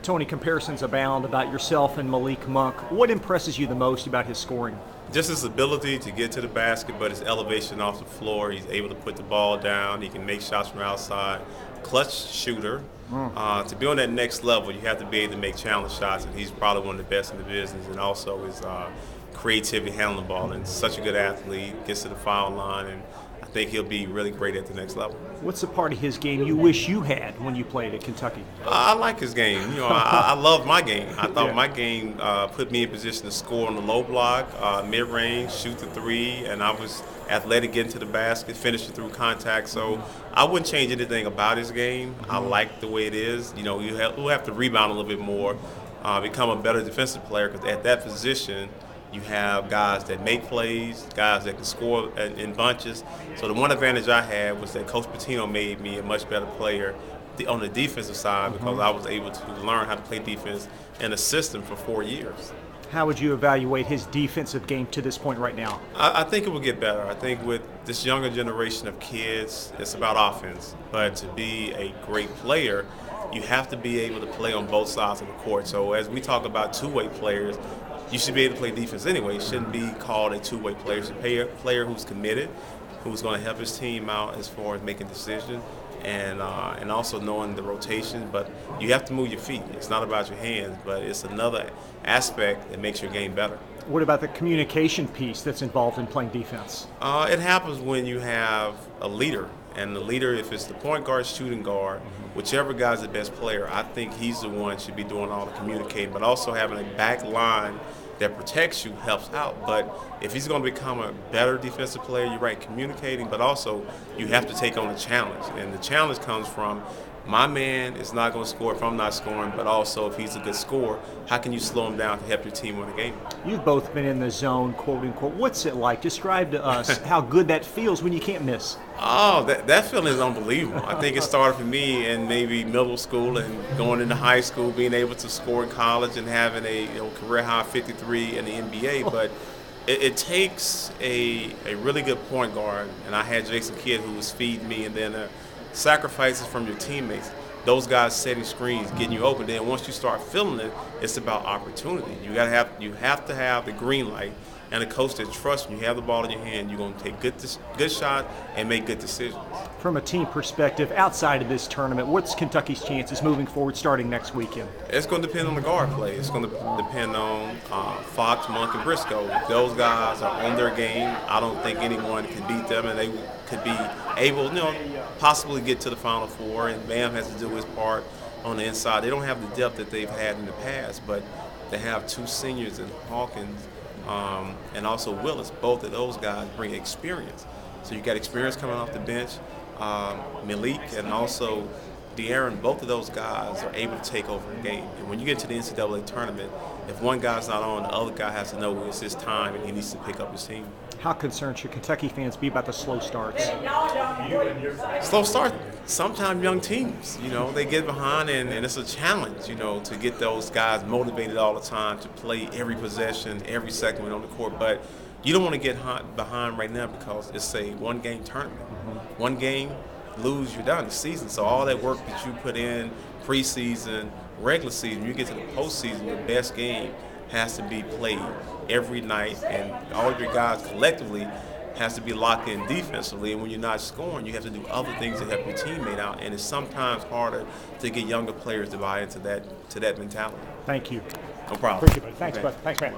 Tony, comparisons abound about yourself and Malik Monk. What impresses you the most about his scoring? Just his ability to get to the basket, but his elevation off the floor. He's able to put the ball down. He can make shots from outside. Clutch shooter. To be on that next level, you have to be able to make challenge shots, and he's probably one of the best in the business. And also his creativity handling the ball, and such a good athlete, gets to the foul line, and I think he'll be really great at the next level. What's the part of his game you wish you had when you played at Kentucky? I like his game. I love my game. I thought my game put me in position to score on the low block, mid-range, shoot the three, and I was athletic, getting to the basket, finishing through contact. So I wouldn't change anything about his game. I like the way it is. You'll have to rebound a little bit more, become a better defensive player, because at that position, you have guys that make plays, guys that can score in bunches. So the one advantage I had was that Coach Pitino made me a much better player on the defensive side, because I was able to learn how to play defense in a system for 4 years. How would you evaluate his defensive game to this point right now? I think it will get better. I think with this younger generation of kids, it's about offense. But to be a great player, you have to be able to play on both sides of the court. So as we talk about two-way players, you should be able to play defense anyway. You shouldn't be called a two-way player. You should be a player who's committed, who's going to help his team out as far as making decisions and also knowing the rotation. But you have to move your feet. It's not about your hands, but it's another aspect that makes your game better. What about the communication piece that's involved in playing defense? It happens when you have a leader. And the leader, if it's the point guard, shooting guard, whichever guy's the best player, I think he's the one should be doing all the communicating. But also having a back line that protects you helps out. But if he's going to become a better defensive player, you're right, communicating, but also you have to take on the challenge. And the challenge comes from, my man is not going to score if I'm not scoring, but also if he's a good scorer, how can you slow him down to help your team win a game? You've both been in the zone, quote unquote. What's it like? Describe to us how good that feels when you can't miss. Oh, that feeling is unbelievable. I think it started for me in maybe middle school and going into high school, being able to score in college and having a career high 53 in the NBA. But it takes a really good point guard, and I had Jason Kidd who was feeding me, and then sacrifices from your teammates. Those guys setting screens, getting you open. Then once you start feeling it, it's about opportunity. You have to have the green light and a coach that trusts you have the ball in your hand. You're going to take good shot and make good decisions. From a team perspective, outside of this tournament, what's Kentucky's chances moving forward starting next weekend? It's going to depend on the guard play. It's going to depend on Fox, Monk, and Briscoe. If those guys are on their game, I don't think anyone can beat them, and they could be able, possibly get to the Final Four, and Bam has to do his part on the inside. They don't have the depth that they've had in the past, but they have two seniors in Hawkins and also Willis. Both of those guys bring experience. So you got experience coming off the bench. Malik and also De'Aaron, both of those guys are able to take over a game. And when you get to the NCAA tournament, if one guy's not on, the other guy has to know it's his time and he needs to pick up his team. How concerned should Kentucky fans be about the slow starts? Slow start. Sometimes young teams, they get behind and it's a challenge, to get those guys motivated all the time to play every possession, every second on the court. But you don't want to get behind right now because it's a one-game tournament. One game, lose, you're done the season. So all that work that you put in preseason, regular season, you get to the postseason, your best game has to be played every night, and all your guys collectively has to be locked in defensively. And when you're not scoring, you have to do other things to help your teammate out. And it's sometimes harder to get younger players to buy into that mentality. Thank you. No problem. Appreciate it. Thanks, bud. Thanks, man.